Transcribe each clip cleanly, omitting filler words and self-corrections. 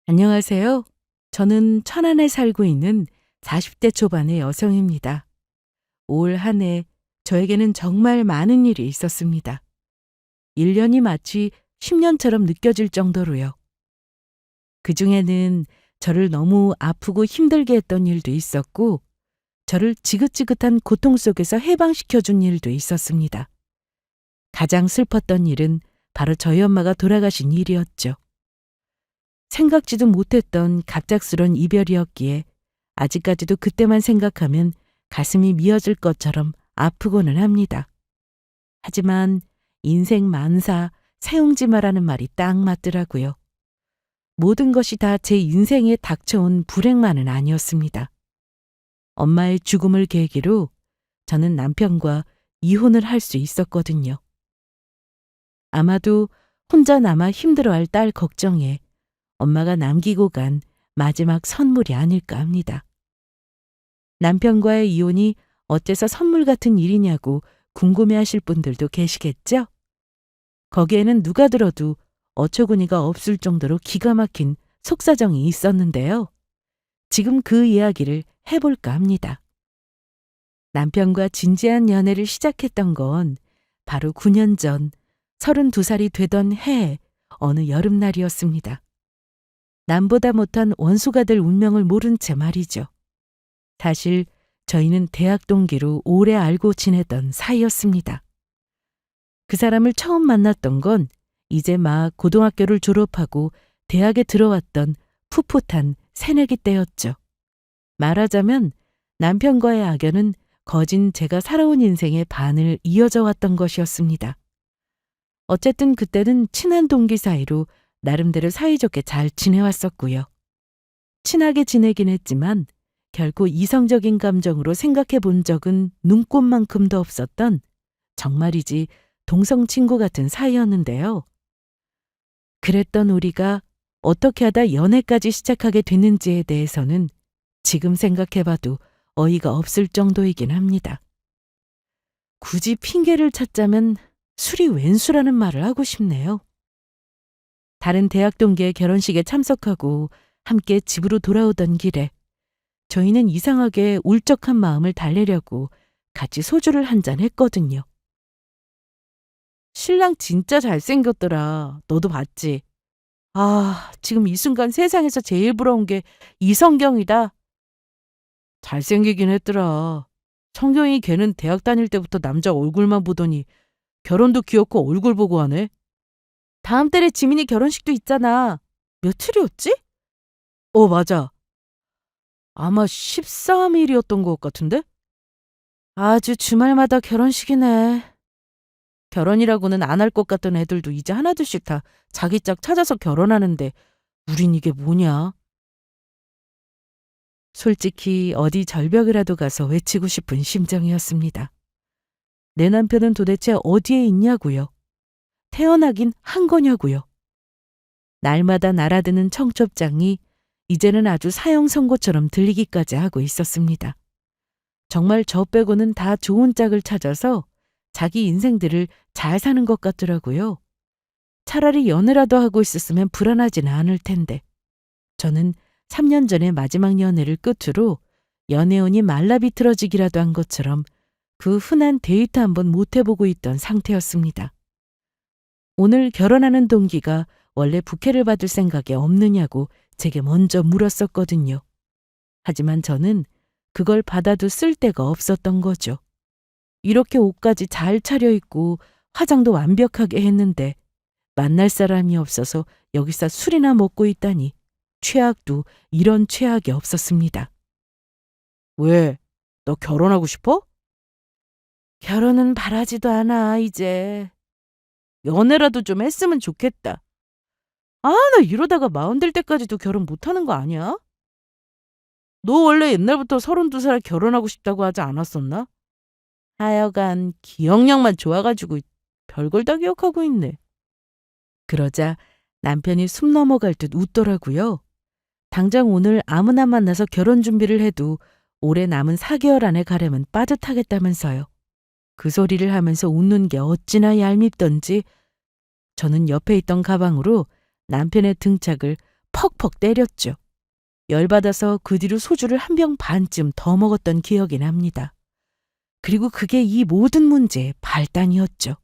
안녕하세요. 저는 천안에 살고 있는 40대 초반의 여성입니다. 올 한 해 저에게는 정말 많은 일이 있었습니다. 1년이 마치 10년처럼 느껴질 정도로요. 그중에는 저를 너무 아프고 힘들게 했던 일도 있었고, 저를 지긋지긋한 고통 속에서 해방시켜 준 일도 있었습니다. 가장 슬펐던 일은 바로 저희 엄마가 돌아가신 일이었죠. 생각지도 못했던 갑작스런 이별이었기에 아직까지도 그때만 생각하면 가슴이 미어질 것처럼 아프고는 합니다. 하지만 인생 만사 세웅지 마라는 말이 딱 맞더라고요. 모든 것이 다 제 인생에 닥쳐온 불행만은 아니었습니다. 엄마의 죽음을 계기로 저는 남편과 이혼을 할 수 있었거든요. 아마도 혼자 남아 힘들어할 딸 걱정에 엄마가 남기고 간 마지막 선물이 아닐까 합니다. 남편과의 이혼이 어째서 선물 같은 일이냐고 궁금해하실 분들도 계시겠죠? 거기에는 누가 들어도 어처구니가 없을 정도로 기가 막힌 속사정이 있었는데요. 지금 그 이야기를 해볼까 합니다. 남편과 진지한 연애를 시작했던 건 바로 9년 전 32살이 되던 해의 어느 여름날이었습니다. 남보다 못한 원수가 될 운명을 모른 채 말이죠. 사실 저희는 대학 동기로 오래 알고 지내던 사이였습니다. 그 사람을 처음 만났던 건 이제 막 고등학교를 졸업하고 대학에 들어왔던 풋풋한 새내기 때였죠. 말하자면 남편과의 악연은 거진 제가 살아온 인생의 반을 이어져 왔던 것이었습니다. 어쨌든 그때는 친한 동기 사이로 나름대로 사이좋게 잘 지내왔었고요. 친하게 지내긴 했지만 결코 이성적인 감정으로 생각해 본 적은 눈꼽만큼도 없었던 정말이지 동성 친구 같은 사이였는데요. 그랬던 우리가 어떻게 하다 연애까지 시작하게 됐는지에 대해서는 지금 생각해봐도 어이가 없을 정도이긴 합니다. 굳이 핑계를 찾자면 술이 웬수라는 말을 하고 싶네요. 다른 대학 동기의 결혼식에 참석하고 함께 집으로 돌아오던 길에 저희는 이상하게 울적한 마음을 달래려고 같이 소주를 한잔 했거든요. 신랑 진짜 잘생겼더라. 너도 봤지? 아, 지금 이 순간 세상에서 제일 부러운 게 이성경이다. 잘생기긴 했더라. 성경이 걔는 대학 다닐 때부터 남자 얼굴만 보더니 결혼도 귀엽고 얼굴 보고 하네. 다음 달에 지민이 결혼식도 있잖아. 며칠이었지? 맞아. 아마 13일이었던 것 같은데? 아주 주말마다 결혼식이네. 결혼이라고는 안 할 것 같던 애들도 이제 하나둘씩 다 자기 짝 찾아서 결혼하는데 우린 이게 뭐냐? 솔직히 어디 절벽이라도 가서 외치고 싶은 심정이었습니다. 내 남편은 도대체 어디에 있냐고요? 태어나긴 한 거냐고요? 날마다 날아드는 청첩장이 이제는 아주 사형 선고처럼 들리기까지 하고 있었습니다. 정말 저 빼고는 다 좋은 짝을 찾아서 자기 인생들을 잘 사는 것 같더라고요. 차라리 연애라도 하고 있었으면 불안하지는 않을 텐데. 저는 3년 전에 마지막 연애를 끝으로 연애운이 말라비틀어지기라도 한 것처럼 그 흔한 데이트 한번 못 해보고 있던 상태였습니다. 오늘 결혼하는 동기가 원래 부케를 받을 생각이 없느냐고 제게 먼저 물었었거든요. 하지만 저는 그걸 받아도 쓸데가 없었던 거죠. 이렇게 옷까지 잘 차려입고 화장도 완벽하게 했는데 만날 사람이 없어서 여기서 술이나 먹고 있다니 최악도 이런 최악이 없었습니다. 왜? 너 결혼하고 싶어? 결혼은 바라지도 않아, 이제. 연애라도 좀 했으면 좋겠다. 아, 나 이러다가 마흔 될 때까지도 결혼 못하는 거 아니야? 너 원래 옛날부터 32살 결혼하고 싶다고 하지 않았었나? 하여간 기억력만 좋아가지고 별걸 다 기억하고 있네. 그러자 남편이 숨 넘어갈 듯 웃더라고요. 당장 오늘 아무나 만나서 결혼 준비를 해도 올해 남은 4개월 안에 가려면 빠듯하겠다면서요. 그 소리를 하면서 웃는 게 어찌나 얄밉던지 저는 옆에 있던 가방으로 남편의 등짝을 퍽퍽 때렸죠. 열받아서 그 뒤로 소주를 한 병 반쯤 더 먹었던 기억이 납니다. 그리고 그게 이 모든 문제의 발단이었죠.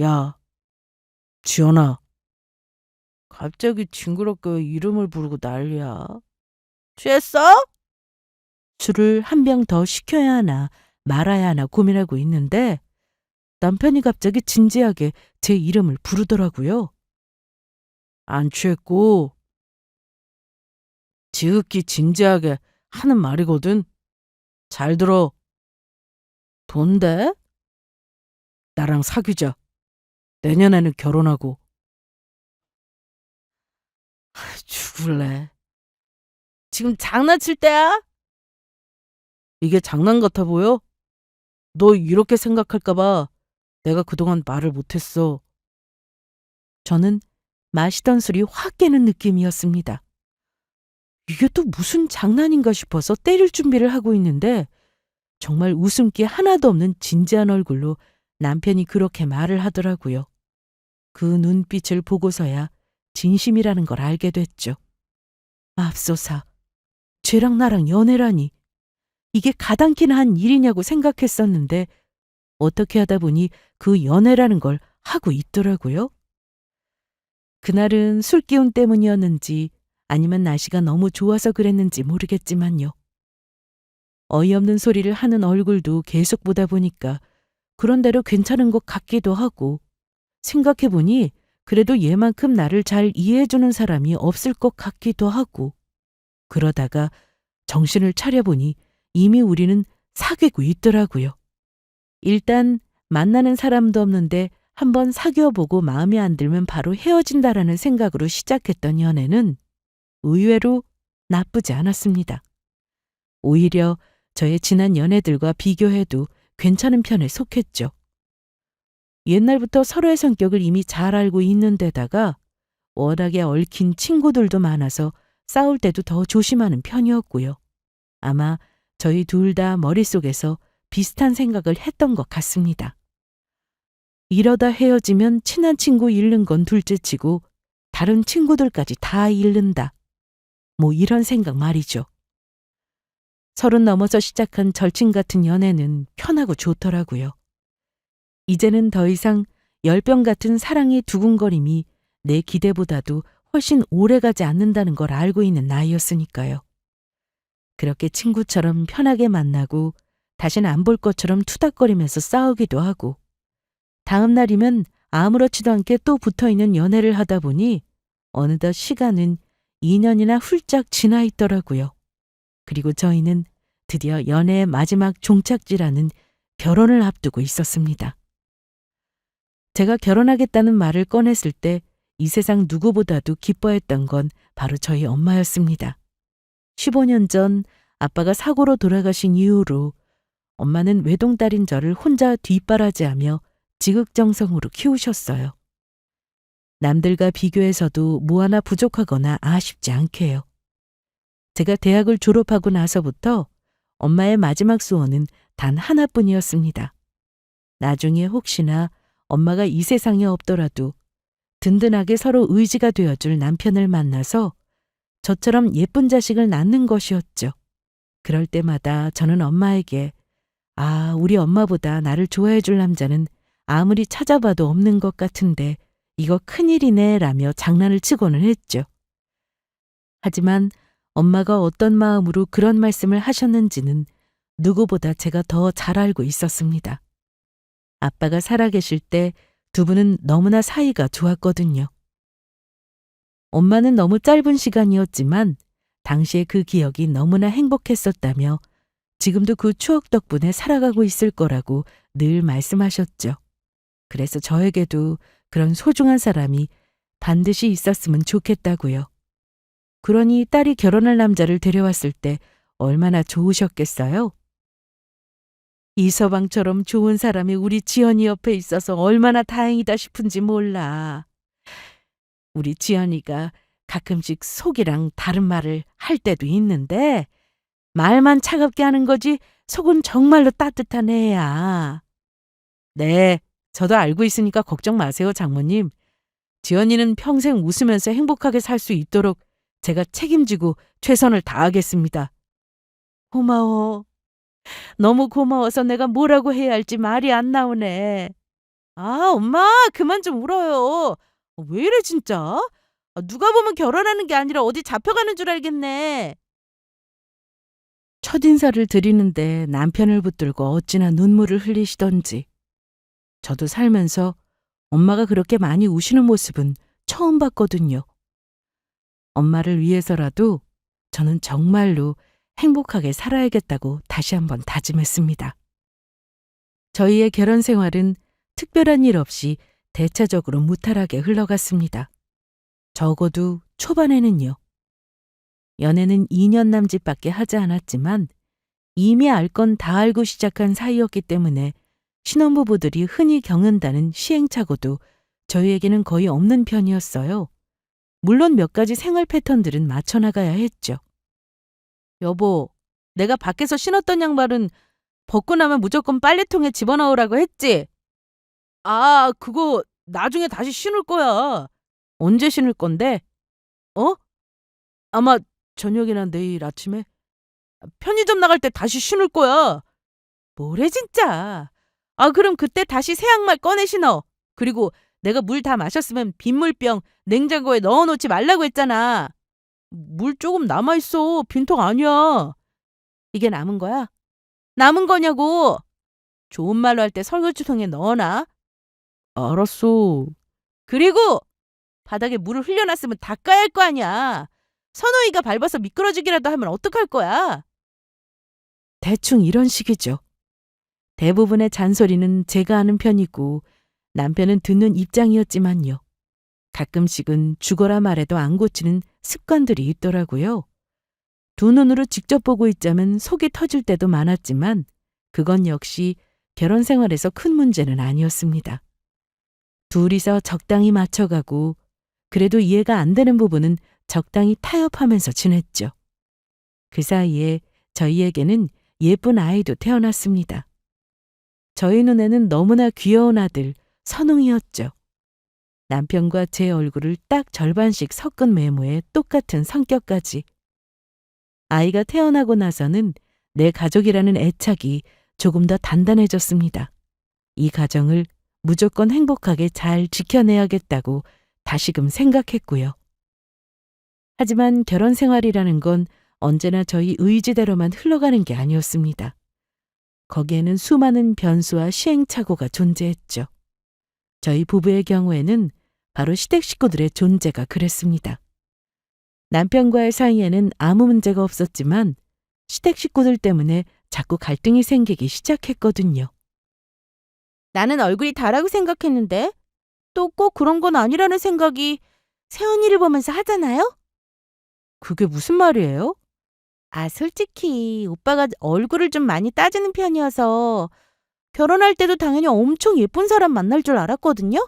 야, 지연아. 갑자기 징그럽게 이름을 부르고 난리야. 취했어? 술을 한 병 더 시켜야 하나 말아야 하나 고민하고 있는데 남편이 갑자기 진지하게 제 이름을 부르더라고요. 안 취했고 지극히 진지하게 하는 말이거든. 잘 들어. 돈데? 나랑 사귀자. 내년에는 결혼하고. 죽을래. 지금 장난칠 때야? 이게 장난 같아 보여? 너 이렇게 생각할까봐 내가 그동안 말을 못했어. 저는 마시던 술이 확 깨는 느낌이었습니다. 이게 또 무슨 장난인가 싶어서 때릴 준비를 하고 있는데 정말 웃음기 하나도 없는 진지한 얼굴로 남편이 그렇게 말을 하더라고요. 그 눈빛을 보고서야 진심이라는 걸 알게 됐죠. 맙소사, 쟤랑 나랑 연애라니. 이게 가당키나 한 일이냐고 생각했었는데 어떻게 하다 보니 그 연애라는 걸 하고 있더라고요. 그날은 술 기운 때문이었는지 아니면 날씨가 너무 좋아서 그랬는지 모르겠지만요. 어이없는 소리를 하는 얼굴도 계속 보다 보니까 그런대로 괜찮은 것 같기도 하고 생각해보니 그래도 얘만큼 나를 잘 이해해주는 사람이 없을 것 같기도 하고 그러다가 정신을 차려보니 이미 우리는 사귀고 있더라고요. 일단 만나는 사람도 없는데 한번 사귀어보고 마음에 안 들면 바로 헤어진다라는 생각으로 시작했던 연애는 의외로 나쁘지 않았습니다. 오히려 저의 지난 연애들과 비교해도 괜찮은 편에 속했죠. 옛날부터 서로의 성격을 이미 잘 알고 있는 데다가 워낙에 얽힌 친구들도 많아서 싸울 때도 더 조심하는 편이었고요. 아마 저희 둘 다 머릿속에서 비슷한 생각을 했던 것 같습니다. 이러다 헤어지면 친한 친구 잃는 건 둘째치고 다른 친구들까지 다 잃는다. 뭐 이런 생각 말이죠. 30 넘어서 시작한 절친 같은 연애는 편하고 좋더라고요. 이제는 더 이상 열병 같은 사랑의 두근거림이 내 기대보다도 훨씬 오래가지 않는다는 걸 알고 있는 나이였으니까요. 그렇게 친구처럼 편하게 만나고 다시는 안 볼 것처럼 투닥거리면서 싸우기도 하고 다음 날이면 아무렇지도 않게 또 붙어있는 연애를 하다 보니 어느덧 시간은 2년이나 훌쩍 지나 있더라고요. 그리고 저희는 드디어 연애의 마지막 종착지라는 결혼을 앞두고 있었습니다. 제가 결혼하겠다는 말을 꺼냈을 때 이 세상 누구보다도 기뻐했던 건 바로 저희 엄마였습니다. 15년 전 아빠가 사고로 돌아가신 이후로 엄마는 외동딸인 저를 혼자 뒷바라지하며 지극정성으로 키우셨어요. 남들과 비교해서도 뭐 하나 부족하거나 아쉽지 않게요. 제가 대학을 졸업하고 나서부터 엄마의 마지막 소원은 단 하나뿐이었습니다. 나중에 혹시나 엄마가 이 세상에 없더라도 든든하게 서로 의지가 되어줄 남편을 만나서 저처럼 예쁜 자식을 낳는 것이었죠. 그럴 때마다 저는 엄마에게 우리 엄마보다 나를 좋아해줄 남자는 아무리 찾아봐도 없는 것 같은데 이거 큰일이네 라며 장난을 치고는 했죠. 하지만 엄마가 어떤 마음으로 그런 말씀을 하셨는지는 누구보다 제가 더 잘 알고 있었습니다. 아빠가 살아계실 때 두 분은 너무나 사이가 좋았거든요. 엄마는 너무 짧은 시간이었지만 당시에 그 기억이 너무나 행복했었다며 지금도 그 추억 덕분에 살아가고 있을 거라고 늘 말씀하셨죠. 그래서 저에게도 그런 소중한 사람이 반드시 있었으면 좋겠다고요. 그러니 딸이 결혼할 남자를 데려왔을 때 얼마나 좋으셨겠어요? 이서방처럼 좋은 사람이 우리 지연이 옆에 있어서 얼마나 다행이다 싶은지 몰라. 우리 지연이가 가끔씩 속이랑 다른 말을 할 때도 있는데 말만 차갑게 하는 거지 속은 정말로 따뜻한 애야. 네, 저도 알고 있으니까 걱정 마세요, 장모님. 지연이는 평생 웃으면서 행복하게 살 수 있도록 제가 책임지고 최선을 다하겠습니다. 고마워. 너무 고마워서 내가 뭐라고 해야 할지 말이 안 나오네. 아, 엄마, 그만 좀 울어요. 왜 이래, 진짜? 누가 보면 결혼하는 게 아니라 어디 잡혀가는 줄 알겠네. 첫인사를 드리는데 남편을 붙들고 어찌나 눈물을 흘리시던지. 저도 살면서 엄마가 그렇게 많이 우시는 모습은 처음 봤거든요. 엄마를 위해서라도 저는 정말로 행복하게 살아야겠다고 다시 한번 다짐했습니다. 저희의 결혼 생활은 특별한 일 없이 대체적으로 무탈하게 흘러갔습니다. 적어도 초반에는요. 연애는 2년 남짓밖에 하지 않았지만 이미 알 건 다 알고 시작한 사이였기 때문에 신혼부부들이 흔히 겪는다는 시행착오도 저희에게는 거의 없는 편이었어요. 물론 몇 가지 생활 패턴들은 맞춰나가야 했죠. 여보, 내가 밖에서 신었던 양말은 벗고 나면 무조건 빨래통에 집어넣으라고 했지? 아, 그거 나중에 다시 신을 거야. 언제 신을 건데? 어? 아마 저녁이나 내일 아침에? 편의점 나갈 때 다시 신을 거야. 뭐래 진짜. 아, 그럼 그때 다시 새 양말 꺼내 신어. 그리고 내가 물 다 마셨으면 빗물병 냉장고에 넣어놓지 말라고 했잖아. 물 조금 남아있어. 빈통 아니야. 이게 남은 거야? 남은 거냐고. 좋은 말로 할 때 설거지통에 넣어놔. 알았어. 그리고 바닥에 물을 흘려놨으면 닦아야 할 거 아니야. 선우이가 밟아서 미끄러지기라도 하면 어떡할 거야? 대충 이런 식이죠. 대부분의 잔소리는 제가 하는 편이고 남편은 듣는 입장이었지만요. 가끔씩은 죽어라 말해도 안 고치는 습관들이 있더라고요. 두 눈으로 직접 보고 있자면 속이 터질 때도 많았지만 그건 역시 결혼 생활에서 큰 문제는 아니었습니다. 둘이서 적당히 맞춰가고 그래도 이해가 안 되는 부분은 적당히 타협하면서 지냈죠. 그 사이에 저희에게는 예쁜 아이도 태어났습니다. 저희 눈에는 너무나 귀여운 아들 선웅이었죠. 남편과 제 얼굴을 딱 절반씩 섞은 외모에 똑같은 성격까지. 아이가 태어나고 나서는 내 가족이라는 애착이 조금 더 단단해졌습니다. 이 가정을 무조건 행복하게 잘 지켜내야겠다고 다시금 생각했고요. 하지만 결혼 생활이라는 건 언제나 저희 의지대로만 흘러가는 게 아니었습니다. 거기에는 수많은 변수와 시행착오가 존재했죠. 저희 부부의 경우에는 바로 시댁 식구들의 존재가 그랬습니다. 남편과의 사이에는 아무 문제가 없었지만 시댁 식구들 때문에 자꾸 갈등이 생기기 시작했거든요. 나는 얼굴이 다라고 생각했는데 또 꼭 그런 건 아니라는 생각이 새언니를 보면서 하잖아요? 그게 무슨 말이에요? 아, 솔직히 오빠가 얼굴을 좀 많이 따지는 편이어서 결혼할 때도 당연히 엄청 예쁜 사람 만날 줄 알았거든요?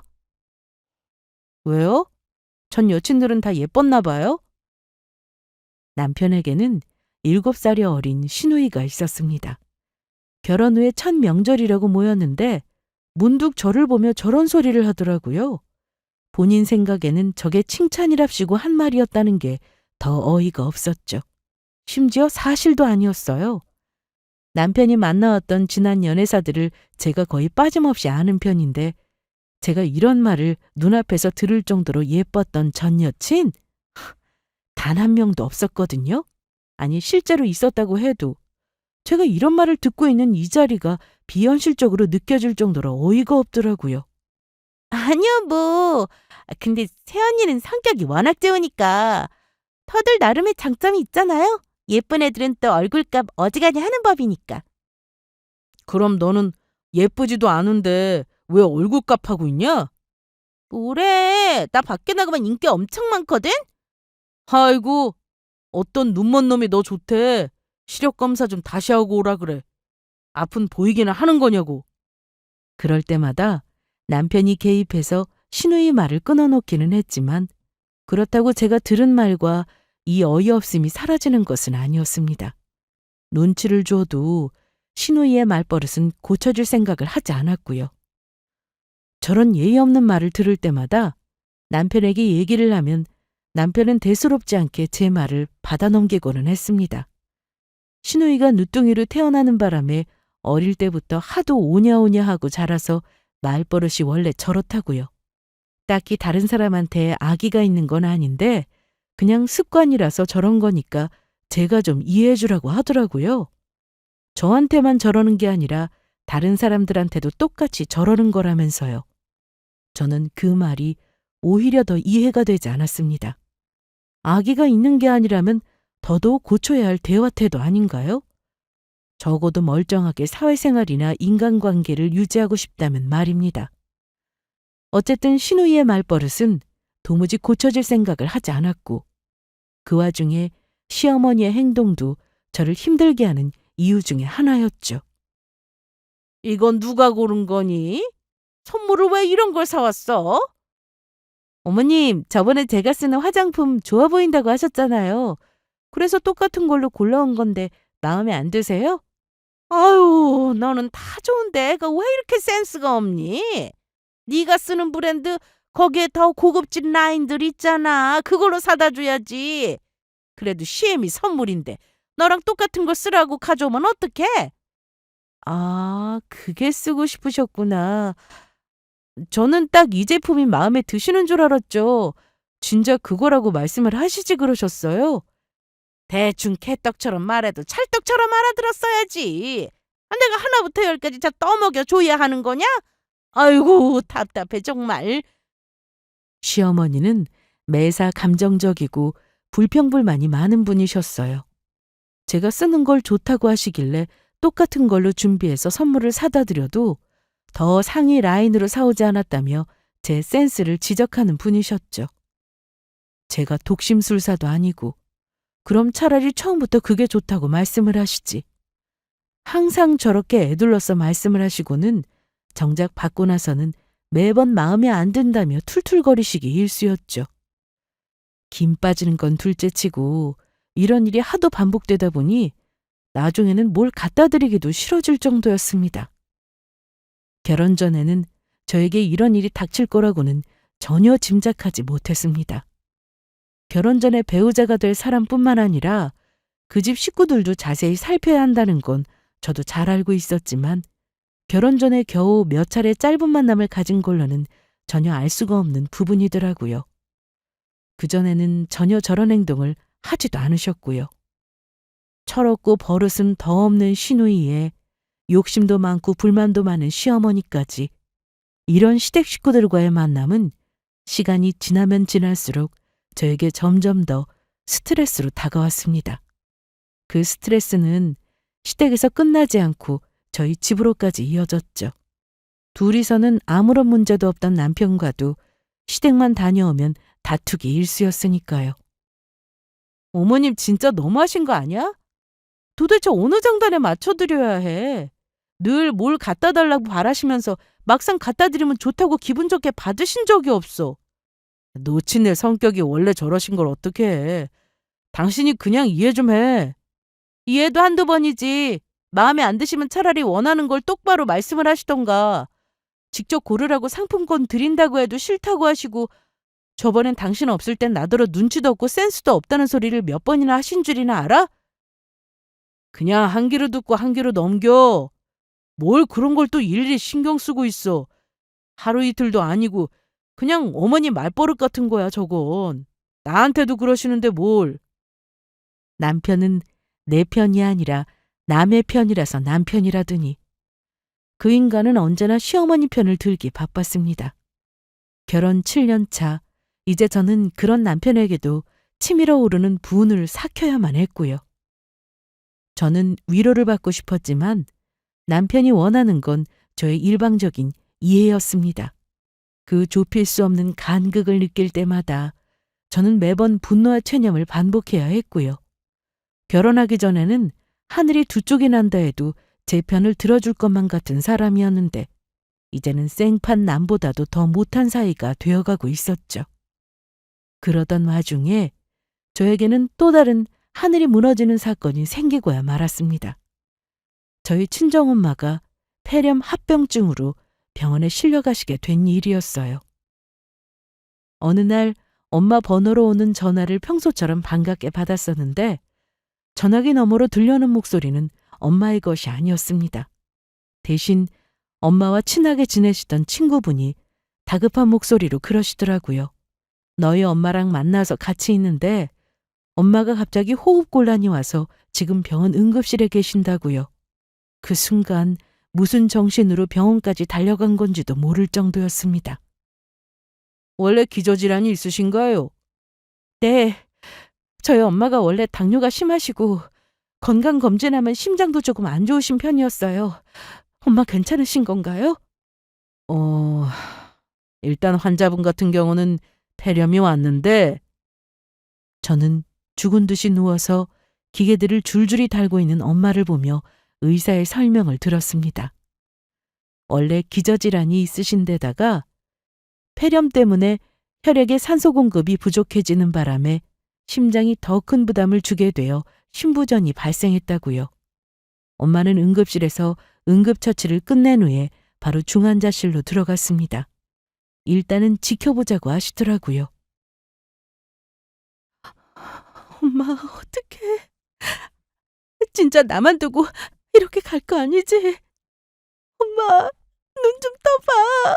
왜요? 전 여친들은 다 예뻤나 봐요? 남편에게는 7살이 어린 시누이가 있었습니다. 결혼 후에 첫 명절이라고 모였는데 문득 저를 보며 저런 소리를 하더라고요. 본인 생각에는 저게 칭찬이랍시고 한 말이었다는 게 더 어이가 없었죠. 심지어 사실도 아니었어요. 남편이 만나왔던 지난 연애사들을 제가 거의 빠짐없이 아는 편인데 제가 이런 말을 눈앞에서 들을 정도로 예뻤던 전 여친? 단 한 명도 없었거든요. 아니, 실제로 있었다고 해도 제가 이런 말을 듣고 있는 이 자리가 비현실적으로 느껴질 정도로 어이가 없더라고요. 아니요, 뭐. 근데 새언니는 성격이 워낙 좋으니까 터들 나름의 장점이 있잖아요. 예쁜 애들은 또 얼굴값 어지간히 하는 법이니까. 그럼 너는 예쁘지도 않은데 왜 얼굴값 하고 있냐? 뭐래, 나 밖에 나가면 인기 엄청 많거든? 아이고, 어떤 눈먼 놈이 너 좋대. 시력검사 좀 다시 하고 오라 그래. 앞은 보이기나 하는 거냐고. 그럴 때마다 남편이 개입해서 시누이 말을 끊어놓기는 했지만 그렇다고 제가 들은 말과 이 어이없음이 사라지는 것은 아니었습니다. 눈치를 줘도 시누이의 말버릇은 고쳐줄 생각을 하지 않았고요. 저런 예의 없는 말을 들을 때마다 남편에게 얘기를 하면 남편은 대수롭지 않게 제 말을 받아넘기고는 했습니다. 신우이가 누뚱이로 태어나는 바람에 어릴 때부터 하도 오냐오냐 하고 자라서 말버릇이 원래 저렇다고요. 딱히 다른 사람한테 악의가 있는 건 아닌데 그냥 습관이라서 저런 거니까 제가 좀 이해해 주라고 하더라고요. 저한테만 저러는 게 아니라 다른 사람들한테도 똑같이 저러는 거라면서요. 저는 그 말이 오히려 더 이해가 되지 않았습니다. 악의가 있는 게 아니라면 더더욱 고쳐야 할 대화 태도 아닌가요? 적어도 멀쩡하게 사회생활이나 인간관계를 유지하고 싶다면 말입니다. 어쨌든 신우이의 말버릇은 도무지 고쳐질 생각을 하지 않았고 그 와중에 시어머니의 행동도 저를 힘들게 하는 이유 중에 하나였죠. 이건 누가 고른 거니? 선물을 왜 이런 걸 사왔어? 어머님, 저번에 제가 쓰는 화장품 좋아 보인다고 하셨잖아요. 그래서 똑같은 걸로 골라온 건데 마음에 안 드세요? 아유, 너는 다 좋은데 애가 왜 이렇게 센스가 없니? 네가 쓰는 브랜드 거기에 더 고급진 라인들 있잖아. 그걸로 사다 줘야지. 그래도 시엠이 선물인데 너랑 똑같은 거 쓰라고 가져오면 어떡해? 아, 그게 쓰고 싶으셨구나. 저는 딱 이 제품이 마음에 드시는 줄 알았죠. 진작 그거라고 말씀을 하시지 그러셨어요? 대충 개떡처럼 말해도 찰떡처럼 알아들었어야지. 아, 내가 하나부터 열까지 다 떠먹여 줘야 하는 거냐? 아이고, 답답해 정말. 시어머니는 매사 감정적이고 불평불만이 많은 분이셨어요. 제가 쓰는 걸 좋다고 하시길래 똑같은 걸로 준비해서 선물을 사다 드려도 더 상위 라인으로 사오지 않았다며 제 센스를 지적하는 분이셨죠. 제가 독심술사도 아니고 그럼 차라리 처음부터 그게 좋다고 말씀을 하시지. 항상 저렇게 애둘러서 말씀을 하시고는 정작 받고 나서는 매번 마음에 안 든다며 툴툴거리시기 일쑤였죠. 김 빠지는 건 둘째치고 이런 일이 하도 반복되다 보니 나중에는 뭘 갖다 드리기도 싫어질 정도였습니다. 결혼 전에는 저에게 이런 일이 닥칠 거라고는 전혀 짐작하지 못했습니다. 결혼 전에 배우자가 될 사람뿐만 아니라 그 집 식구들도 자세히 살펴야 한다는 건 저도 잘 알고 있었지만 결혼 전에 겨우 몇 차례 짧은 만남을 가진 걸로는 전혀 알 수가 없는 부분이더라고요. 그전에는 전혀 저런 행동을 하지도 않으셨고요. 철없고 버릇은 더 없는 시누이에 욕심도 많고 불만도 많은 시어머니까지 이런 시댁 식구들과의 만남은 시간이 지나면 지날수록 저에게 점점 더 스트레스로 다가왔습니다. 그 스트레스는 시댁에서 끝나지 않고 저희 집으로까지 이어졌죠. 둘이서는 아무런 문제도 없던 남편과도 시댁만 다녀오면 다투기 일쑤였으니까요. 어머님 진짜 너무하신 거 아니야? 도대체 어느 장단에 맞춰드려야 해? 늘 뭘 갖다 달라고 바라시면서 막상 갖다 드리면 좋다고 기분 좋게 받으신 적이 없어. 놓친애 성격이 원래 저러신 걸 어떻게 해. 당신이 그냥 이해 좀 해. 이해도 한두 번이지. 마음에 안 드시면 차라리 원하는 걸 똑바로 말씀을 하시던가. 직접 고르라고 상품권 드린다고 해도 싫다고 하시고 저번엔 당신 없을 땐 나더러 눈치도 없고 센스도 없다는 소리를 몇 번이나 하신 줄이나 알아? 그냥 한 귀로 듣고 한 귀로 넘겨. 뭘 그런 걸 또 일일이 신경 쓰고 있어. 하루 이틀도 아니고 그냥 어머니 말버릇 같은 거야 저건. 나한테도 그러시는데 뭘. 남편은 내 편이 아니라 남의 편이라서 남편이라더니 그 인간은 언제나 시어머니 편을 들기 바빴습니다. 결혼 7년 차, 이제 저는 그런 남편에게도 치밀어 오르는 분을 삭혀야만 했고요. 저는 위로를 받고 싶었지만 남편이 원하는 건 저의 일방적인 이해였습니다. 그 좁힐 수 없는 간극을 느낄 때마다 저는 매번 분노와 체념을 반복해야 했고요. 결혼하기 전에는 하늘이 두 쪽이 난다 해도 제 편을 들어줄 것만 같은 사람이었는데 이제는 생판 남보다도 더 못한 사이가 되어가고 있었죠. 그러던 와중에 저에게는 또 다른 하늘이 무너지는 사건이 생기고야 말았습니다. 저희 친정엄마가 폐렴 합병증으로 병원에 실려가시게 된 일이었어요. 어느 날 엄마 번호로 오는 전화를 평소처럼 반갑게 받았었는데 전화기 너머로 들려오는 목소리는 엄마의 것이 아니었습니다. 대신 엄마와 친하게 지내시던 친구분이 다급한 목소리로 그러시더라고요. 너희 엄마랑 만나서 같이 있는데 엄마가 갑자기 호흡곤란이 와서 지금 병원 응급실에 계신다고요. 그 순간 무슨 정신으로 병원까지 달려간 건지도 모를 정도였습니다. 원래 기저질환이 있으신가요? 네. 저희 엄마가 원래 당뇨가 심하시고 건강검진하면 심장도 조금 안 좋으신 편이었어요. 엄마 괜찮으신 건가요? 어, 일단 환자분 같은 경우는 폐렴이 왔는데 저는 죽은 듯이 누워서 기계들을 줄줄이 달고 있는 엄마를 보며 의사의 설명을 들었습니다. 원래 기저질환이 있으신 데다가 폐렴 때문에 혈액의 산소 공급이 부족해지는 바람에 심장이 더 큰 부담을 주게 되어 심부전이 발생했다고요. 엄마는 응급실에서 응급처치를 끝낸 후에 바로 중환자실로 들어갔습니다. 일단은 지켜보자고 하시더라고요. 엄마, 어떡해. 진짜 나만 두고 이렇게 갈 거 아니지? 엄마, 눈 좀 떠봐.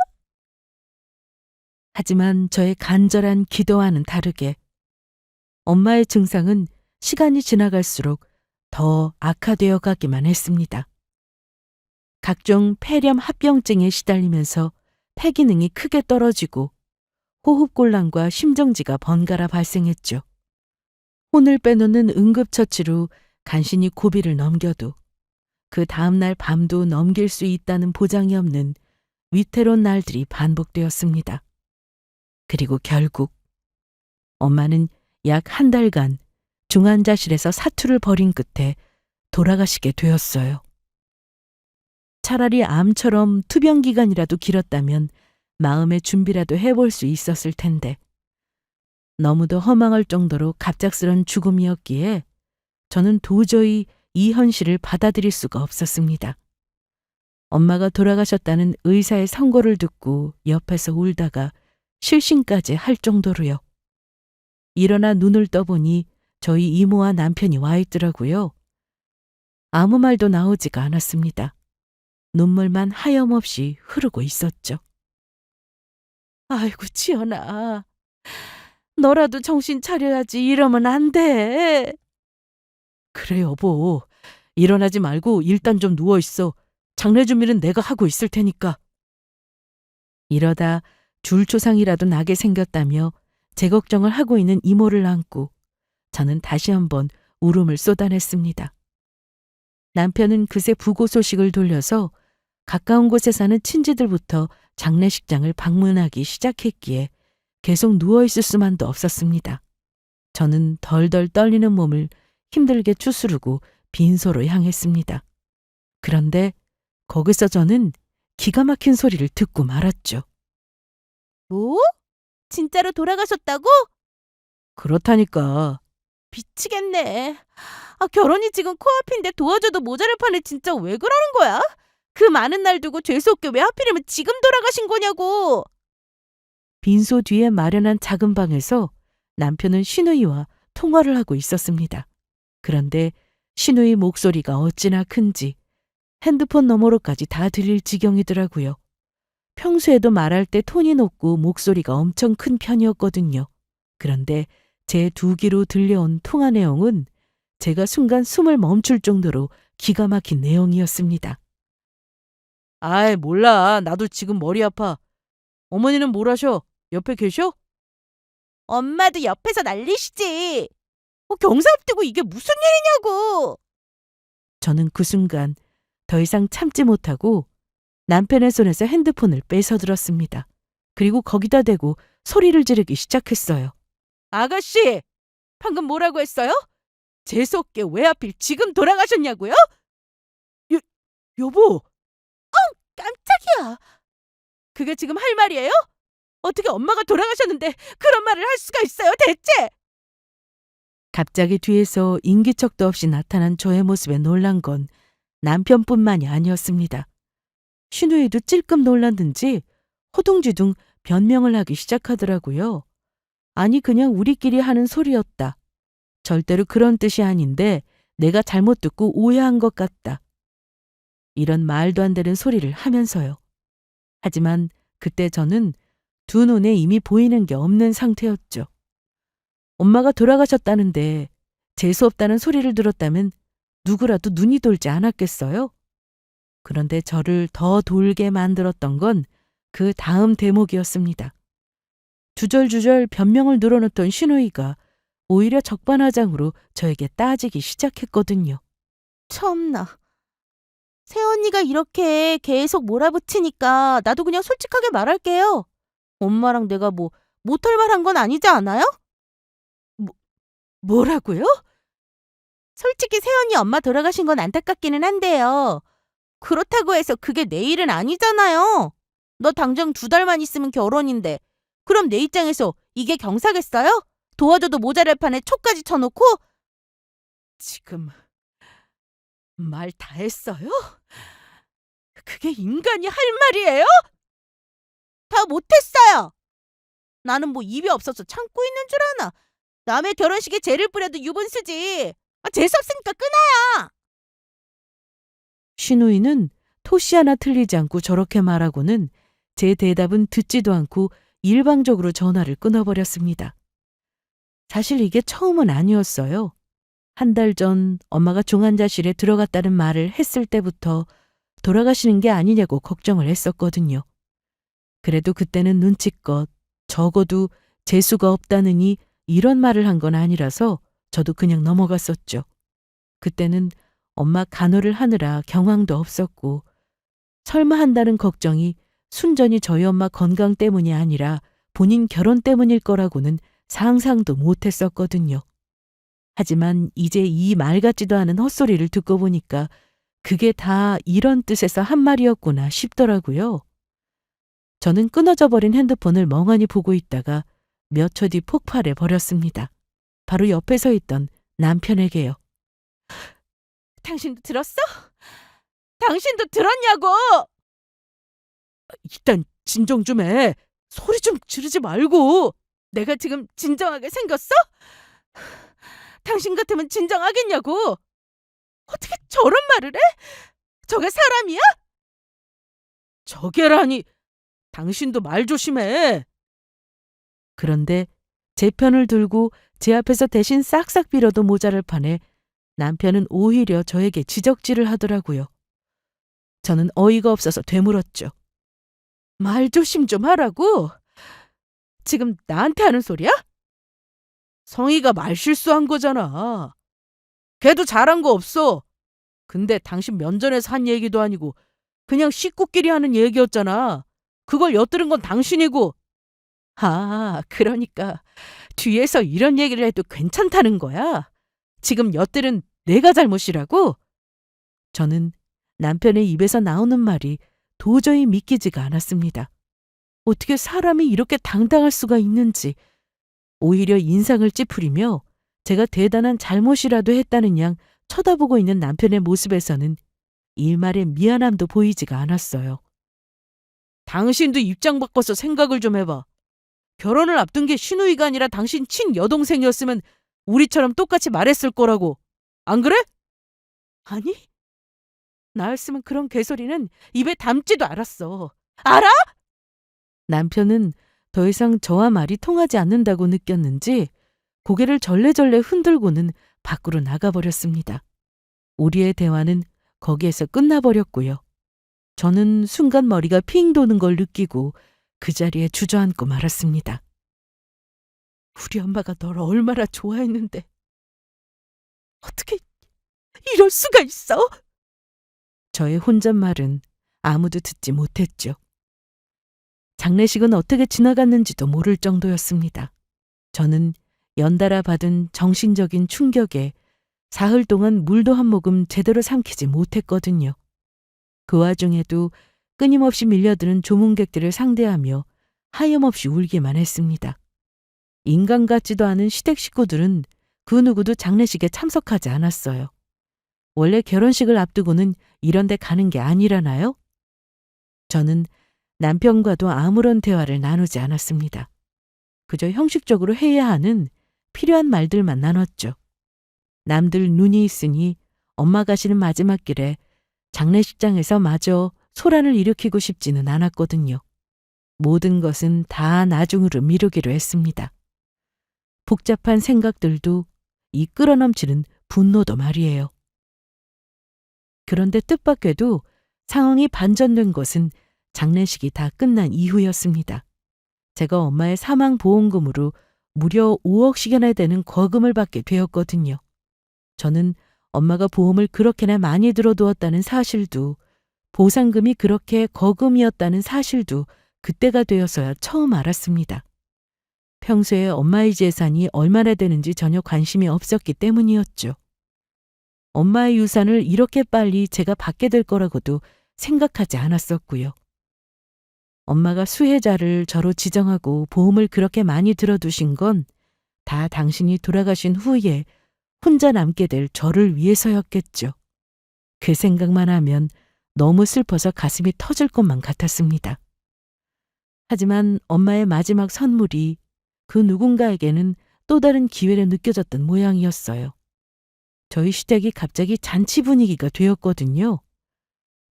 하지만 저의 간절한 기도와는 다르게 엄마의 증상은 시간이 지나갈수록 더 악화되어 가기만 했습니다. 각종 폐렴 합병증에 시달리면서 폐 기능이 크게 떨어지고 호흡곤란과 심정지가 번갈아 발생했죠. 혼을 빼놓는 응급처치로 간신히 고비를 넘겨도 그 다음날 밤도 넘길 수 있다는 보장이 없는 위태로운 날들이 반복되었습니다. 그리고 결국 엄마는 약 한 달간 중환자실에서 사투를 벌인 끝에 돌아가시게 되었어요. 차라리 암처럼 투병 기간이라도 길었다면 마음의 준비라도 해볼 수 있었을 텐데 너무도 허망할 정도로 갑작스런 죽음이었기에 저는 도저히 이 현실을 받아들일 수가 없었습니다. 엄마가 돌아가셨다는 의사의 선고를 듣고 옆에서 울다가 실신까지 할 정도로요. 일어나 눈을 떠보니 저희 이모와 남편이 와 있더라고요. 아무 말도 나오지가 않았습니다. 눈물만 하염없이 흐르고 있었죠. 아이고, 지연아. 너라도 정신 차려야지. 이러면 안 돼. 그래, 여보. 일어나지 말고 일단 좀 누워있어. 장례 준비는 내가 하고 있을 테니까. 이러다 줄초상이라도 나게 생겼다며 제 걱정을 하고 있는 이모를 안고 저는 다시 한번 울음을 쏟아냈습니다. 남편은 그새 부고 소식을 돌려서 가까운 곳에 사는 친지들부터 장례식장을 방문하기 시작했기에 계속 누워있을 수만도 없었습니다. 저는 덜덜 떨리는 몸을 힘들게 추스르고 빈소로 향했습니다. 그런데 거기서 저는 기가 막힌 소리를 듣고 말았죠. 뭐? 진짜로 돌아가셨다고? 그렇다니까. 미치겠네. 결혼이 지금 코앞인데 도와줘도 모자랄 판에 진짜 왜 그러는 거야? 그 많은 날 두고 죄수없게 왜 하필이면 지금 돌아가신 거냐고. 빈소 뒤에 마련한 작은 방에서 남편은 신우이와 통화를 하고 있었습니다. 그런데 신우이 목소리가 어찌나 큰지 핸드폰 너머로까지 다 들릴 지경이더라고요. 평소에도 말할 때 톤이 높고 목소리가 엄청 큰 편이었거든요. 그런데 제 두 귀로 들려온 통화 내용은 제가 순간 숨을 멈출 정도로 기가 막힌 내용이었습니다. 아이, 몰라. 나도 지금 머리 아파. 어머니는 뭘 하셔? 옆에 계셔? 엄마도 옆에서 난리시지. 경사 앞두고 이게 무슨 일이냐고. 저는 그 순간 더 이상 참지 못하고 남편의 손에서 핸드폰을 뺏어들었습니다. 그리고 거기다 대고 소리를 지르기 시작했어요. 아가씨! 방금 뭐라고 했어요? 재수없게 왜 하필 지금 돌아가셨냐고요? 여보! 깜짝이야! 그게 지금 할 말이에요? 어떻게 엄마가 돌아가셨는데 그런 말을 할 수가 있어요, 대체? 갑자기 뒤에서 인기척도 없이 나타난 저의 모습에 놀란 건 남편뿐만이 아니었습니다. 신우이도 찔끔 놀랐는지 허둥지둥 변명을 하기 시작하더라고요. 아니, 그냥 우리끼리 하는 소리였다. 절대로 그런 뜻이 아닌데 내가 잘못 듣고 오해한 것 같다. 이런 말도 안 되는 소리를 하면서요. 하지만 그때 저는 두 눈에 이미 보이는 게 없는 상태였죠. 엄마가 돌아가셨다는데 재수 없다는 소리를 들었다면 누구라도 눈이 돌지 않았겠어요? 그런데 저를 더 돌게 만들었던 건 그 다음 대목이었습니다. 주절주절 변명을 늘어놓던 신우이가 오히려 적반하장으로 저에게 따지기 시작했거든요. 참나. 새언니가 이렇게 계속 몰아붙이니까 나도 그냥 솔직하게 말할게요. 엄마랑 내가 뭐 못할 말 한 건 아니지 않아요? 뭐라고요? 솔직히 새언니 엄마 돌아가신 건 안타깝기는 한데요. 그렇다고 해서 그게 내 일은 아니잖아요. 너 당장 2달만 있으면 결혼인데 그럼 내 입장에서 이게 경사겠어요? 도와줘도 모자랄 판에 촉까지 쳐놓고 지금 말 다 했어요? 그게 인간이 할 말이에요? 다 못했어요. 나는 뭐 입이 없어서 참고 있는 줄 아나. 남의 결혼식에 재를 뿌려도 유분수지. 재수없으니까 끊어. 신우이는 토시 하나 틀리지 않고 저렇게 말하고는 제 대답은 듣지도 않고 일방적으로 전화를 끊어버렸습니다. 사실 이게 처음은 아니었어요. 한 달 전 엄마가 중환자실에 들어갔다는 말을 했을 때부터 돌아가시는 게 아니냐고 걱정을 했었거든요. 그래도 그때는 눈치껏 적어도 재수가 없다느니 이런 말을 한 건 아니라서 저도 그냥 넘어갔었죠. 그때는 엄마 간호를 하느라 경황도 없었고 설마 한다는 걱정이 순전히 저희 엄마 건강 때문이 아니라 본인 결혼 때문일 거라고는 상상도 못했었거든요. 하지만 이제 이 말 같지도 않은 헛소리를 듣고 보니까 그게 다 이런 뜻에서 한 말이었구나 싶더라고요. 저는 끊어져 버린 핸드폰을 멍하니 보고 있다가 몇 초 뒤 폭발해 버렸습니다. 바로 옆에 서 있던 남편에게요. 당신도 들었어? 당신도 들었냐고! 일단 진정 좀 해. 소리 좀 지르지 말고. 내가 지금 진정하게 생겼어? 당신 같으면 진정하겠냐고! 어떻게 저런 말을 해? 저게 사람이야? 저게라니. 당신도 말 조심해. 그런데 제 편을 들고 제 앞에서 대신 싹싹 빌어도 모자랄 판에 남편은 오히려 저에게 지적질을 하더라고요. 저는 어이가 없어서 되물었죠. 말 조심 좀 하라고? 지금 나한테 하는 소리야? 성희가 말 실수한 거잖아. 걔도 잘한 거 없어. 근데 당신 면전에서 한 얘기도 아니고 그냥 식구끼리 하는 얘기였잖아. 그걸 엿들은 건 당신이고. 아, 그러니까 뒤에서 이런 얘기를 해도 괜찮다는 거야? 지금 엿들은 내가 잘못이라고? 저는 남편의 입에서 나오는 말이 도저히 믿기지가 않았습니다. 어떻게 사람이 이렇게 당당할 수가 있는지, 오히려 인상을 찌푸리며 제가 대단한 잘못이라도 했다는 양 쳐다보고 있는 남편의 모습에서는 일말의 미안함도 보이지가 않았어요. 당신도 입장 바꿔서 생각을 좀 해봐. 결혼을 앞둔 게 신우이가 아니라 당신 친여동생이었으면 우리처럼 똑같이 말했을 거라고. 안 그래? 아니, 나였으면 그런 개소리는 입에 담지도 않았어. 알아? 남편은 더 이상 저와 말이 통하지 않는다고 느꼈는지 고개를 절레절레 흔들고는 밖으로 나가버렸습니다. 우리의 대화는 거기에서 끝나버렸고요. 저는 순간 머리가 핑 도는 걸 느끼고 그 자리에 주저앉고 말았습니다. 우리 엄마가 널 얼마나 좋아했는데 어떻게 이럴 수가 있어? 저의 혼잣말은 아무도 듣지 못했죠. 장례식은 어떻게 지나갔는지도 모를 정도였습니다. 저는 연달아 받은 정신적인 충격에 사흘 동안 물도 한 모금 제대로 삼키지 못했거든요. 그 와중에도 끊임없이 밀려드는 조문객들을 상대하며 하염없이 울기만 했습니다. 인간 같지도 않은 시댁 식구들은 그 누구도 장례식에 참석하지 않았어요. 원래 결혼식을 앞두고는 이런 데 가는 게 아니라나요? 저는 남편과도 아무런 대화를 나누지 않았습니다. 그저 형식적으로 해야 하는 필요한 말들만 나눴죠. 남들 눈이 있으니 엄마 가시는 마지막 길에 장례식장에서 마저 소란을 일으키고 싶지는 않았거든요. 모든 것은 다 나중으로 미루기로 했습니다. 복잡한 생각들도 이 끌어넘치는 분노도 말이에요. 그런데 뜻밖에도 상황이 반전된 것은 장례식이 다 끝난 이후였습니다. 제가 엄마의 사망보험금으로 무려 5억씩이나 되는 거금을 받게 되었거든요. 저는 엄마가 보험을 그렇게나 많이 들어두었다는 사실도, 보상금이 그렇게 거금이었다는 사실도 그때가 되어서야 처음 알았습니다. 평소에 엄마의 재산이 얼마나 되는지 전혀 관심이 없었기 때문이었죠. 엄마의 유산을 이렇게 빨리 제가 받게 될 거라고도 생각하지 않았었고요. 엄마가 수혜자를 저로 지정하고 보험을 그렇게 많이 들어두신 건 다 당신이 돌아가신 후에 혼자 남게 될 저를 위해서였겠죠. 그 생각만 하면 너무 슬퍼서 가슴이 터질 것만 같았습니다. 하지만 엄마의 마지막 선물이 그 누군가에게는 또 다른 기회로 느껴졌던 모양이었어요. 저희 시댁이 갑자기 잔치 분위기가 되었거든요.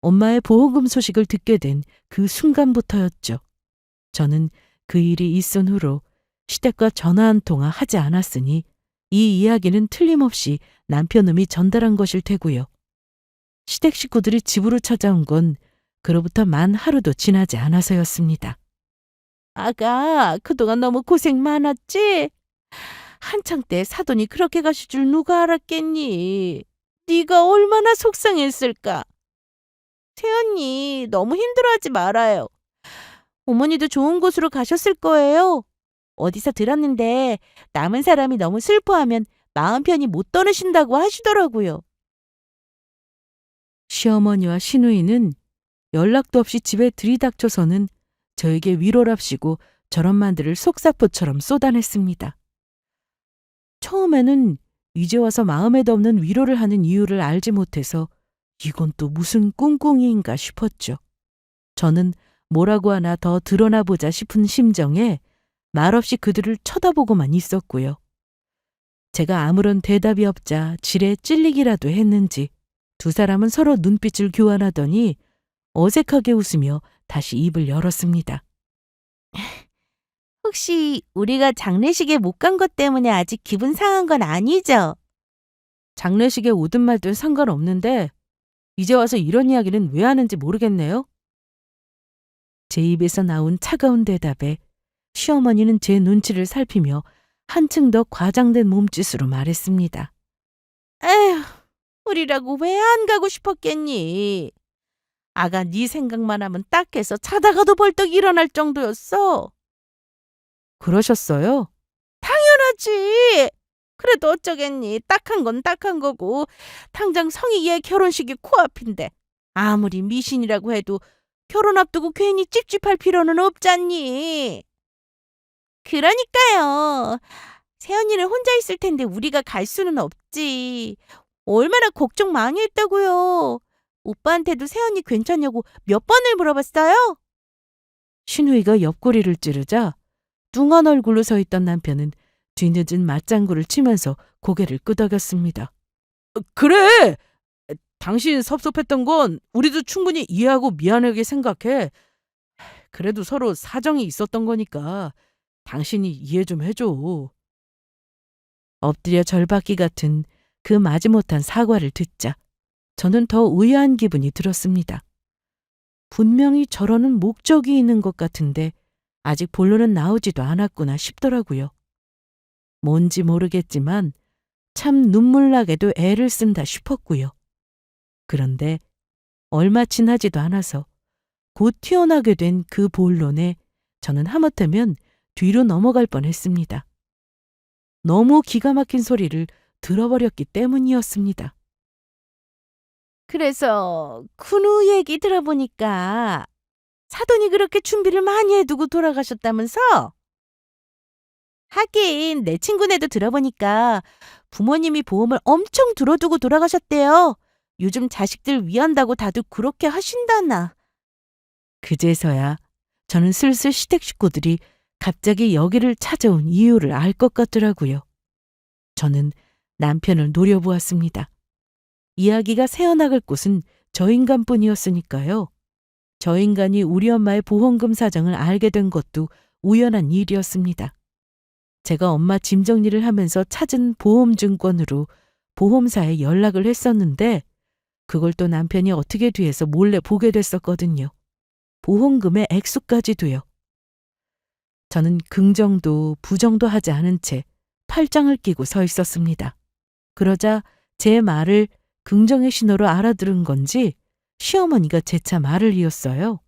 엄마의 보험금 소식을 듣게 된 그 순간부터였죠. 저는 그 일이 있은 후로 시댁과 전화 한 통화 하지 않았으니 이 이야기는 틀림없이 남편놈이 전달한 것일 테고요. 시댁 식구들이 집으로 찾아온 건 그로부터 만 하루도 지나지 않아서였습니다. 아가, 그동안 너무 고생 많았지? 한창 때 사돈이 그렇게 가실 줄 누가 알았겠니? 네가 얼마나 속상했을까? 새언니, 너무 힘들어하지 말아요. 어머니도 좋은 곳으로 가셨을 거예요. 어디서 들었는데 남은 사람이 너무 슬퍼하면 마음 편히 못 떠나신다고 하시더라고요. 시어머니와 시누이는 연락도 없이 집에 들이닥쳐서는 저에게 위로랍시고 저런 말들을 속사포처럼 쏟아냈습니다. 처음에는 이제 와서 마음에도 없는 위로를 하는 이유를 알지 못해서 이건 또 무슨 꿍꿍이인가 싶었죠. 저는 뭐라고 하나 더 드러나 보자 싶은 심정에 말없이 그들을 쳐다보고만 있었고요. 제가 아무런 대답이 없자 지레 찔리기라도 했는지 두 사람은 서로 눈빛을 교환하더니 어색하게 웃으며 다시 입을 열었습니다. 혹시 우리가 장례식에 못 간 것 때문에 아직 기분 상한 건 아니죠? 장례식에 오든 말든 상관없는데 이제 와서 이런 이야기는 왜 하는지 모르겠네요. 제 입에서 나온 차가운 대답에 시어머니는 제 눈치를 살피며 한층 더 과장된 몸짓으로 말했습니다. 에휴, 우리라고 왜 안 가고 싶었겠니? 아가 네 생각만 하면 딱해서 자다가도 벌떡 일어날 정도였어. 그러셨어요? 당연하지. 그래도 어쩌겠니. 딱한 건 딱한 거고 당장 성희의 결혼식이 코앞인데 아무리 미신이라고 해도 결혼 앞두고 괜히 찝찝할 필요는 없잖니. 그러니까요. 새언니는 혼자 있을 텐데 우리가 갈 수는 없지. 얼마나 걱정 많이 했다고요. 오빠한테도 새언니 괜찮냐고 몇 번을 물어봤어요? 신우이가 옆구리를 찌르자 뚱한 얼굴로 서 있던 남편은 뒤늦은 맞장구를 치면서 고개를 끄덕였습니다. 그래! 당신 섭섭했던 건 우리도 충분히 이해하고 미안하게 생각해. 그래도 서로 사정이 있었던 거니까 당신이 이해 좀 해줘. 엎드려 절받기 같은 그 마지못한 사과를 듣자 저는 더 의아한 기분이 들었습니다. 분명히 저러는 목적이 있는 것 같은데 아직 본론은 나오지도 않았구나 싶더라고요. 뭔지 모르겠지만 참 눈물나게도 애를 쓴다 싶었고요. 그런데 얼마 지나지도 않아서 곧 튀어나오게 된 그 본론에 저는 하마터면 뒤로 넘어갈 뻔했습니다. 너무 기가 막힌 소리를 들어버렸기 때문이었습니다. 그래서 군우 얘기 들어보니까 사돈이 그렇게 준비를 많이 해두고 돌아가셨다면서? 하긴 내 친구네도 들어보니까 부모님이 보험을 엄청 들어두고 돌아가셨대요. 요즘 자식들 위한다고 다들 그렇게 하신다나. 그제서야 저는 슬슬 시댁 식구들이 갑자기 여기를 찾아온 이유를 알 것 같더라고요. 저는 남편을 노려보았습니다. 이야기가 새어나갈 곳은 저 인간뿐이었으니까요. 저 인간이 우리 엄마의 보험금 사정을 알게 된 것도 우연한 일이었습니다. 제가 엄마 짐 정리를 하면서 찾은 보험증권으로 보험사에 연락을 했었는데 그걸 또 남편이 어떻게 뒤에서 몰래 보게 됐었거든요. 보험금의 액수까지도요. 저는 긍정도 부정도 하지 않은 채 팔짱을 끼고 서 있었습니다. 그러자 제 말을 긍정의 신호로 알아들은 건지 시어머니가 재차 말을 이었어요.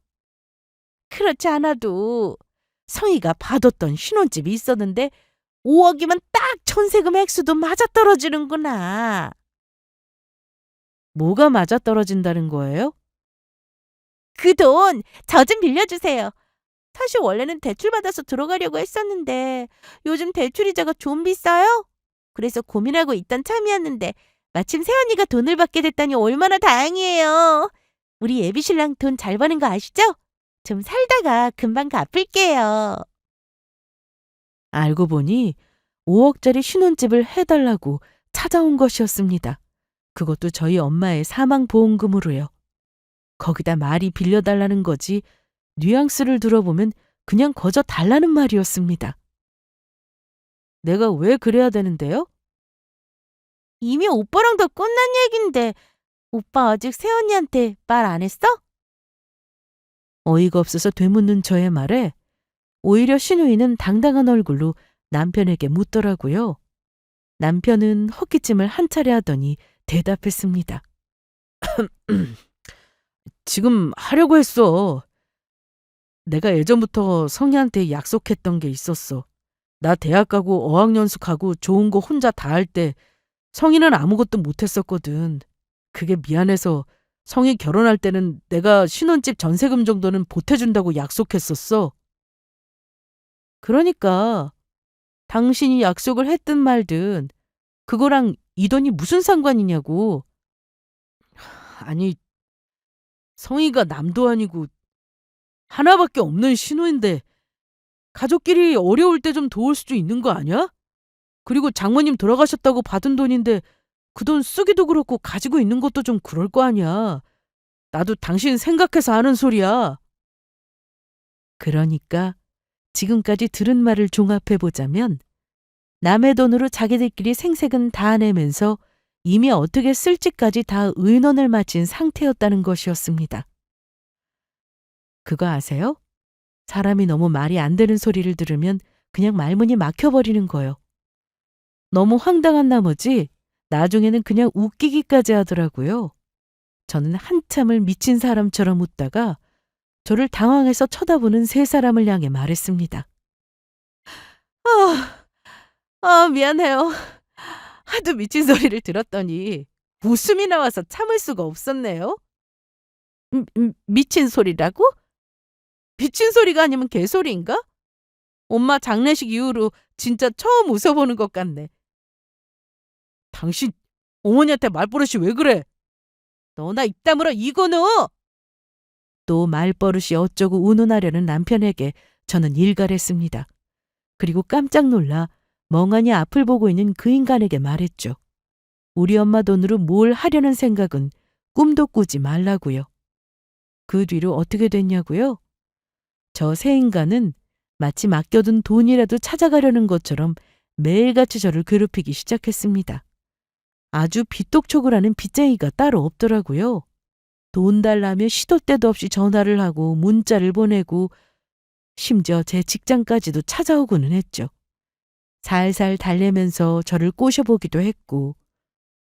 그렇지 않아도 성희가 봐뒀던 신혼집이 있었는데 5억이면 딱 전세금 액수도 맞아떨어지는구나. 뭐가 맞아떨어진다는 거예요? 그 돈 저 좀 빌려주세요. 사실 원래는 대출 받아서 들어가려고 했었는데 요즘 대출 이자가 좀 비싸요. 그래서 고민하고 있던 참이었는데 마침 새언니가 돈을 받게 됐다니 얼마나 다행이에요. 우리 예비 신랑 돈 잘 버는 거 아시죠? 좀 살다가 금방 갚을게요. 알고 보니 5억짜리 신혼집을 해달라고 찾아온 것이었습니다. 그것도 저희 엄마의 사망보험금으로요. 거기다 말이 빌려달라는 거지 뉘앙스를 들어보면 그냥 거저 달라는 말이었습니다. 내가 왜 그래야 되는데요? 이미 오빠랑 다 끝난 얘긴데 오빠 아직 새언니한테 말 안 했어? 어이가 없어서 되묻는 저의 말에 오히려 신우이는 당당한 얼굴로 남편에게 묻더라고요. 남편은 헛기침을 한 차례 하더니 대답했습니다. 지금 하려고 했어. 내가 예전부터 성희한테 약속했던 게 있었어. 나 대학 가고 어학연수 가고 좋은 거 혼자 다 할 때 성희는 아무것도 못했었거든. 그게 미안해서 성희 결혼할 때는 내가 신혼집 전세금 정도는 보태준다고 약속했었어. 그러니까 당신이 약속을 했든 말든 그거랑 이 돈이 무슨 상관이냐고. 아니, 성희가 남도 아니고 하나밖에 없는 신우인데 가족끼리 어려울 때 좀 도울 수도 있는 거 아니야? 그리고 장모님 돌아가셨다고 받은 돈인데 그 돈 쓰기도 그렇고 가지고 있는 것도 좀 그럴 거 아니야. 나도 당신 생각해서 하는 소리야. 그러니까 지금까지 들은 말을 종합해보자면 남의 돈으로 자기들끼리 생색은 다 내면서 이미 어떻게 쓸지까지 다 의논을 마친 상태였다는 것이었습니다. 그거 아세요? 사람이 너무 말이 안 되는 소리를 들으면 그냥 말문이 막혀버리는 거요. 너무 황당한 나머지 나중에는 그냥 웃기기까지 하더라고요. 저는 한참을 미친 사람처럼 웃다가 저를 당황해서 쳐다보는 세 사람을 향해 말했습니다. 미안해요. 하도 미친 소리를 들었더니 웃음이 나와서 참을 수가 없었네요. 미친 소리라고? 미친 소리가 아니면 개소리인가? 엄마 장례식 이후로 진짜 처음 웃어보는 것 같네. 당신 어머니한테 말버릇이 왜 그래? 너나 입 다물어 이건우! 또 말버릇이 어쩌고 운운하려는 남편에게 저는 일갈했습니다. 그리고 깜짝 놀라 멍하니 앞을 보고 있는 그 인간에게 말했죠. 우리 엄마 돈으로 뭘 하려는 생각은 꿈도 꾸지 말라고요. 그 뒤로 어떻게 됐냐고요? 저 새 인간은 마치 맡겨둔 돈이라도 찾아가려는 것처럼 매일같이 저를 괴롭히기 시작했습니다. 아주 빚독촉을 빚쟁이가 따로 없더라고요. 돈 달라며 시도 때도 없이 전화를 하고 문자를 보내고 심지어 제 직장까지도 찾아오고는 했죠. 살살 달래면서 저를 꼬셔보기도 했고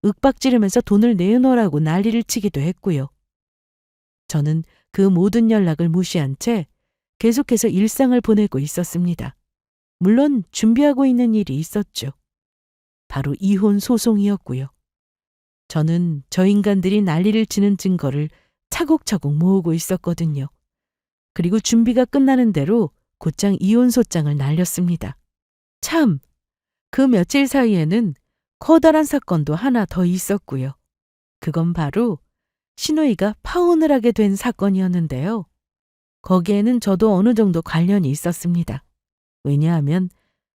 윽박지르면서 돈을 내놓으라고 난리를 치기도 했고요. 저는 그 모든 연락을 무시한 채 계속해서 일상을 보내고 있었습니다. 물론 준비하고 있는 일이 있었죠. 바로 이혼 소송이었고요. 저는 저 인간들이 난리를 치는 증거를 차곡차곡 모으고 있었거든요. 그리고 준비가 끝나는 대로 곧장 이혼소장을 날렸습니다. 참, 그 며칠 사이에는 커다란 사건도 하나 더 있었고요. 그건 바로 신우이가 파혼을 하게 된 사건이었는데요. 거기에는 저도 어느 정도 관련이 있었습니다. 왜냐하면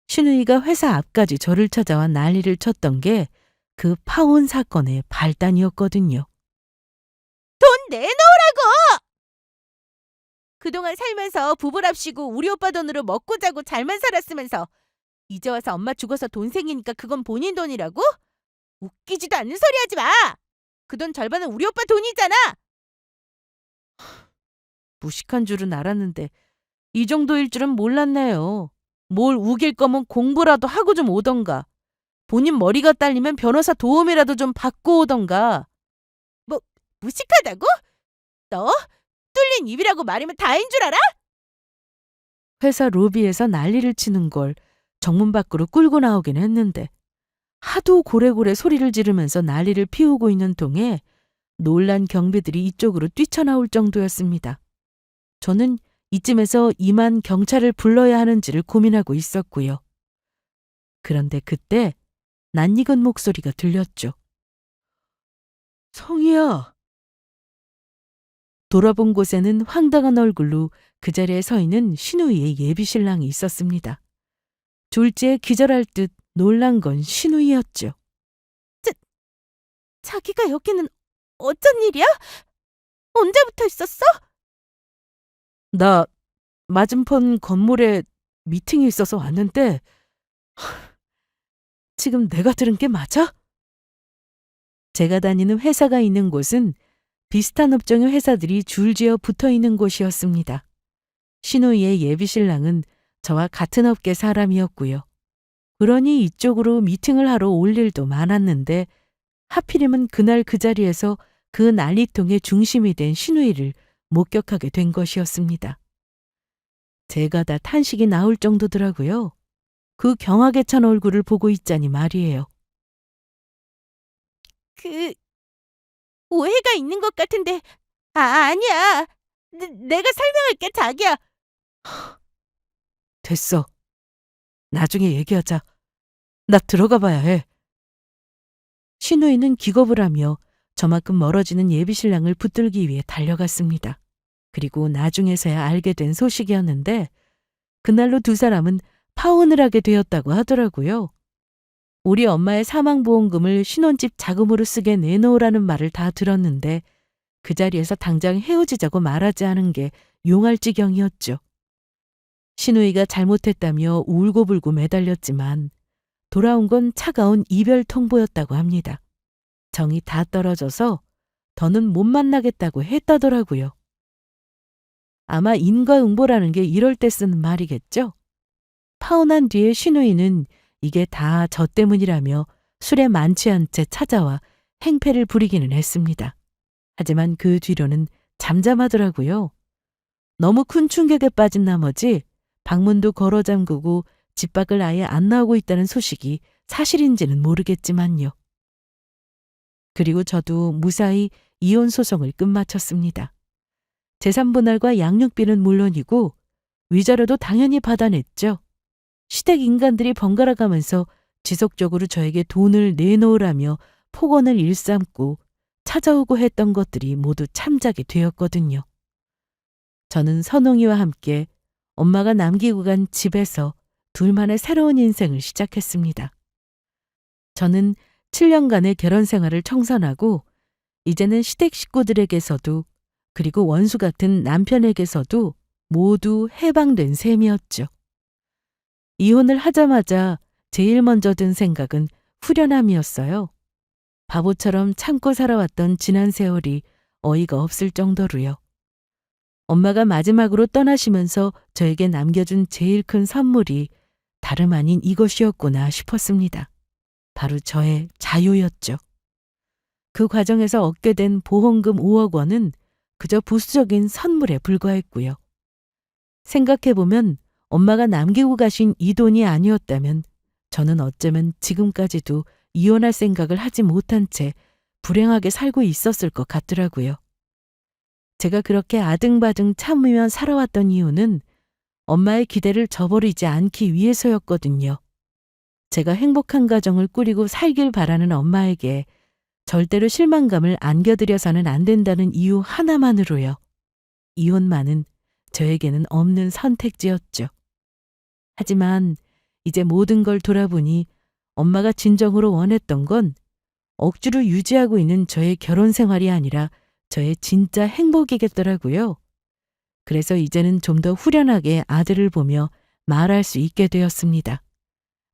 신우이가 회사 앞까지 저를 찾아와 난리를 쳤던 게 그 파혼 사건의 발단이었거든요. 돈 내놓으라고! 그동안 살면서 부부랍시고 우리 오빠 돈으로 먹고 자고 잘만 살았으면서 이제 와서 엄마 죽어서 돈 생기니까 그건 본인 돈이라고? 웃기지도 않는 소리 하지 마! 그 돈 절반은 우리 오빠 돈이잖아! 무식한 줄은 알았는데 이 정도일 줄은 몰랐네요. 뭘 우길 거면 공부라도 하고 좀 오던가. 본인 머리가 딸리면 변호사 도움이라도 좀 받고 오던가. 뭐, 무식하다고? 너? 뚫린 입이라고 말이면 다인 줄 알아? 회사 로비에서 난리를 치는 걸 정문 밖으로 끌고 나오긴 했는데 하도 고래고래 소리를 지르면서 난리를 피우고 있는 동에 놀란 경비들이 이쪽으로 뛰쳐나올 정도였습니다. 저는 이쯤에서 이만 경찰을 불러야 하는지를 고민하고 있었고요. 그런데 그때 낯익은 목소리가 들렸죠. 성희야. 돌아본 곳에는 황당한 얼굴로 그 자리에 서 있는 신우이의 예비신랑이 있었습니다. 졸지에 기절할 듯 놀란 건 신우이였죠. 자기가 여기는 어쩐 일이야? 언제부터 있었어? 나 맞은편 건물에 미팅이 있어서 왔는데 지금 내가 들은 게 맞아? 제가 다니는 회사가 있는 곳은 비슷한 업종의 회사들이 줄지어 붙어 있는 곳이었습니다. 신우이의 예비신랑은 저와 같은 업계 사람이었고요. 그러니 이쪽으로 미팅을 하러 올 일도 많았는데 하필이면 그날 그 자리에서 그 난리통의 중심이 된 신우이를 목격하게 된 것이었습니다. 제가 다 탄식이 나올 정도더라고요. 그 경악에 찬 얼굴을 보고 있자니 말이에요. 오해가 있는 것 같은데, 아니야. 내가 설명할게, 자기야. 됐어. 나중에 얘기하자. 나 들어가 봐야 해. 신우이는 기겁을 하며 저만큼 멀어지는 예비신랑을 붙들기 위해 달려갔습니다. 그리고 나중에서야 알게 된 소식이었는데 그날로 두 사람은 파혼을 하게 되었다고 하더라고요. 우리 엄마의 사망보험금을 신혼집 자금으로 쓰게 내놓으라는 말을 다 들었는데 그 자리에서 당장 헤어지자고 말하지 않은 게 용할 지경이었죠. 신우이가 잘못했다며 울고불고 매달렸지만 돌아온 건 차가운 이별 통보였다고 합니다. 정이 다 떨어져서 더는 못 만나겠다고 했다더라고요. 아마 인과응보라는 게 이럴 때 쓰는 말이겠죠? 파혼한 뒤에 신우이는 이게 다 저 때문이라며 술에 만취한 채 찾아와 행패를 부리기는 했습니다. 하지만 그 뒤로는 잠잠하더라고요. 너무 큰 충격에 빠진 나머지 방문도 걸어 잠그고 집 밖을 아예 안 나오고 있다는 소식이 사실인지는 모르겠지만요. 그리고 저도 무사히 이혼 소송을 끝마쳤습니다. 재산분할과 양육비는 물론이고 위자료도 당연히 받아냈죠. 시댁 인간들이 번갈아 가면서 지속적으로 저에게 돈을 내놓으라며 폭언을 일삼고 찾아오고 했던 것들이 모두 참작이 되었거든요. 저는 선홍이와 함께 엄마가 남기고 간 집에서 둘만의 새로운 인생을 시작했습니다. 저는 7년간의 결혼 생활을 청산하고 이제는 시댁 식구들에게서도 그리고 원수 같은 남편에게서도 모두 해방된 셈이었죠. 이혼을 하자마자 제일 먼저 든 생각은 후련함이었어요. 바보처럼 참고 살아왔던 지난 세월이 어이가 없을 정도로요. 엄마가 마지막으로 떠나시면서 저에게 남겨준 제일 큰 선물이 다름 아닌 이것이었구나 싶었습니다. 바로 저의 자유였죠. 그 과정에서 얻게 된 보험금 5억 원은 그저 부수적인 선물에 불과했고요. 생각해보면 엄마가 남기고 가신 이 돈이 아니었다면 저는 어쩌면 지금까지도 이혼할 생각을 하지 못한 채 불행하게 살고 있었을 것 같더라고요. 제가 그렇게 아등바등 참으며 살아왔던 이유는 엄마의 기대를 저버리지 않기 위해서였거든요. 제가 행복한 가정을 꾸리고 살길 바라는 엄마에게 절대로 실망감을 안겨드려서는 안 된다는 이유 하나만으로요. 이혼만은 저에게는 없는 선택지였죠. 하지만 이제 모든 걸 돌아보니 엄마가 진정으로 원했던 건 억지로 유지하고 있는 저의 결혼 생활이 아니라 저의 진짜 행복이겠더라고요. 그래서 이제는 좀 더 후련하게 아들을 보며 말할 수 있게 되었습니다.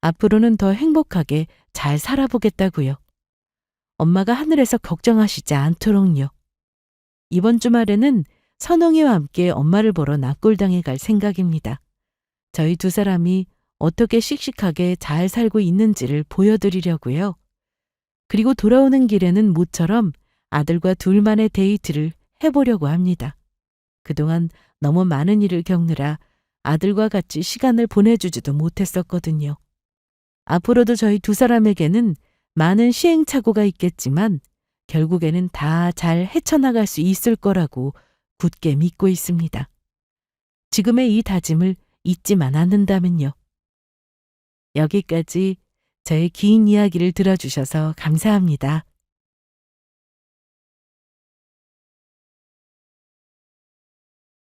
앞으로는 더 행복하게 잘 살아보겠다고요. 엄마가 하늘에서 걱정하시지 않도록요. 이번 주말에는 선홍이와 함께 엄마를 보러 납골당에 갈 생각입니다. 저희 두 사람이 어떻게 씩씩하게 잘 살고 있는지를 보여드리려고요. 그리고 돌아오는 길에는 모처럼 아들과 둘만의 데이트를 해보려고 합니다. 그동안 너무 많은 일을 겪느라 아들과 같이 시간을 보내주지도 못했었거든요. 앞으로도 저희 두 사람에게는 많은 시행착오가 있겠지만 결국에는 다 잘 헤쳐나갈 수 있을 거라고 굳게 믿고 있습니다. 지금의 이 다짐을 잊지만 않는다면요. 여기까지 저의 긴 이야기를 들어주셔서 감사합니다.